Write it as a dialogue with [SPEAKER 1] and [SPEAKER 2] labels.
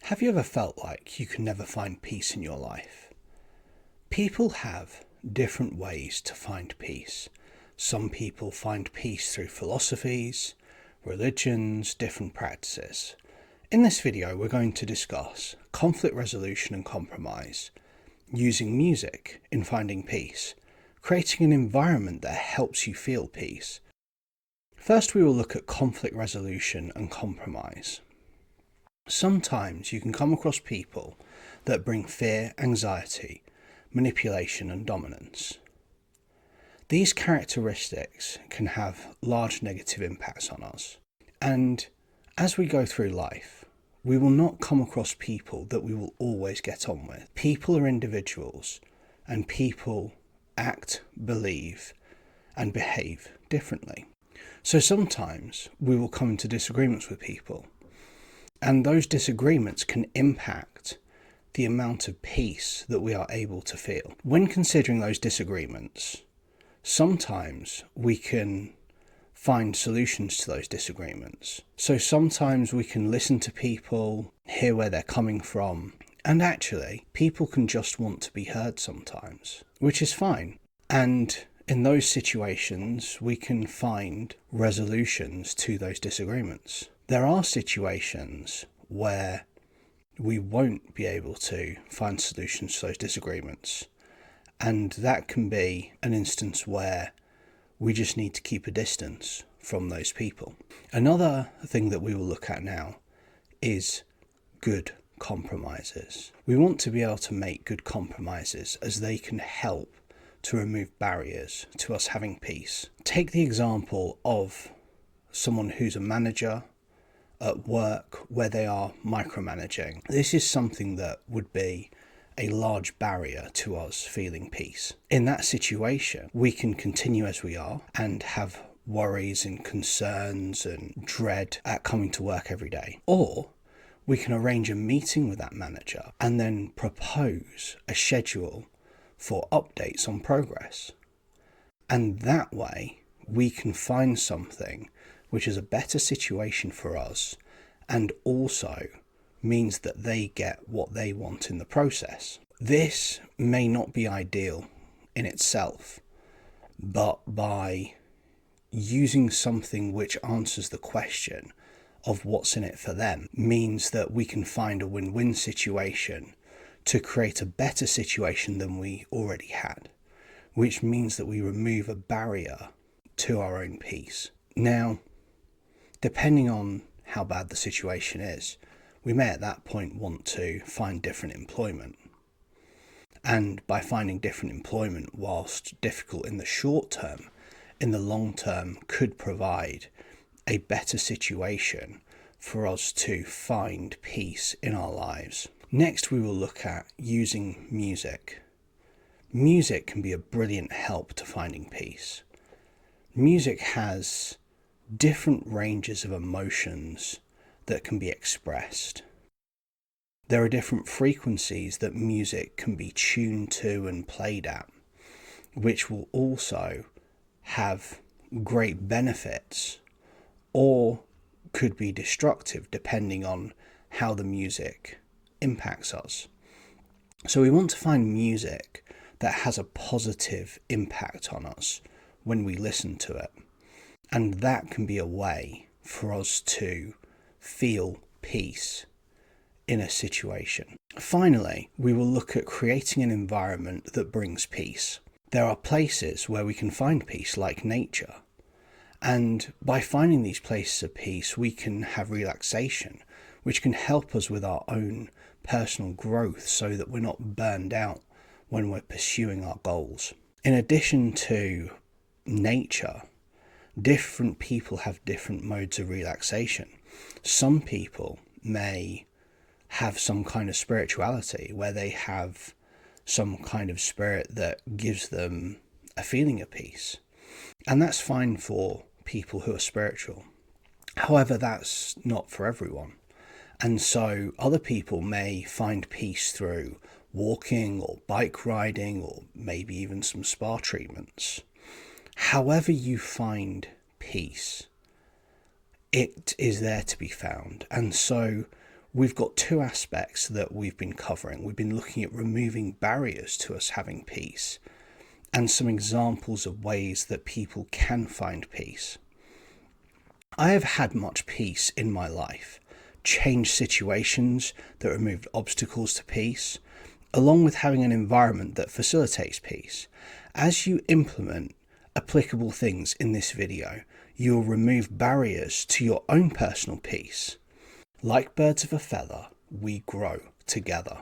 [SPEAKER 1] Have you ever felt like you can never find peace in your life? People have different ways to find peace. Some people find peace through philosophies, religions, different practices. In this video, we're going to discuss conflict resolution and compromise, using music in finding peace, creating an environment that helps you feel peace. First, we will look at conflict resolution and compromise. Sometimes you can come across people that bring fear, anxiety, manipulation, and dominance. These characteristics can have large negative impacts on us. And as we go through life, we will not come across people that we will always get on with. People are individuals, and people act, believe, and behave differently. So sometimes we will come into disagreements with people, and those disagreements can impact the amount of peace that we are able to feel. When considering those disagreements, sometimes we can find solutions to those disagreements. So sometimes we can listen to people, hear where they're coming from, and actually, people can just want to be heard sometimes, which is fine. And in those situations, we can find resolutions to those disagreements. There are situations where we won't be able to find solutions to those disagreements, and that can be an instance where we just need to keep a distance from those people. Another thing that we will look at now is good compromises. We want to be able to make good compromises as they can help to remove barriers to us having peace. Take the example of someone who's a manager at work where they are micromanaging. This is something that would be a large barrier to us feeling peace. In that situation, we can continue as we are and have worries and concerns and dread at coming to work every day. Or we can arrange a meeting with that manager and then propose a schedule for updates on progress. And that way, we can find something which is a better situation for us and also means that they get what they want in the process. This may not be ideal in itself, but by using something which answers the question of what's in it for them means that we can find a win-win situation to create a better situation than we already had, which means that we remove a barrier to our own peace. Now, depending on how bad the situation is, we may at that point want to find different employment. And by finding different employment, whilst difficult in the short term, in the long term could provide a better situation for us to find peace in our lives. Next, we will look at using music. Music can be a brilliant help to finding peace. Music has different ranges of emotions that can be expressed. There are different frequencies that music can be tuned to and played at, which will also have great benefits or could be destructive depending on how the music impacts us. So we want to find music that has a positive impact on us when we listen to it. And that can be a way for us to feel peace in a situation. Finally, we will look at creating an environment that brings peace. There are places where we can find peace, like nature. And by finding these places of peace, we can have relaxation, which can help us with our own personal growth so that we're not burned out when we're pursuing our goals. In addition to nature, different people have different modes of relaxation. Some people may have some kind of spirituality where they have some kind of spirit that gives them a feeling of peace. And that's fine for people who are spiritual. However, that's not for everyone. And so other people may find peace through walking or bike riding or maybe even some spa treatments. However you find peace, it is there to be found. And so we've got two aspects that we've been covering. We've been looking at removing barriers to us having peace and some examples of ways that people can find peace. I have had much peace in my life, changed situations that removed obstacles to peace, along with having an environment that facilitates peace. As you implement applicable things in this video, you'll remove barriers to your own personal peace. Like birds of a feather, we grow together.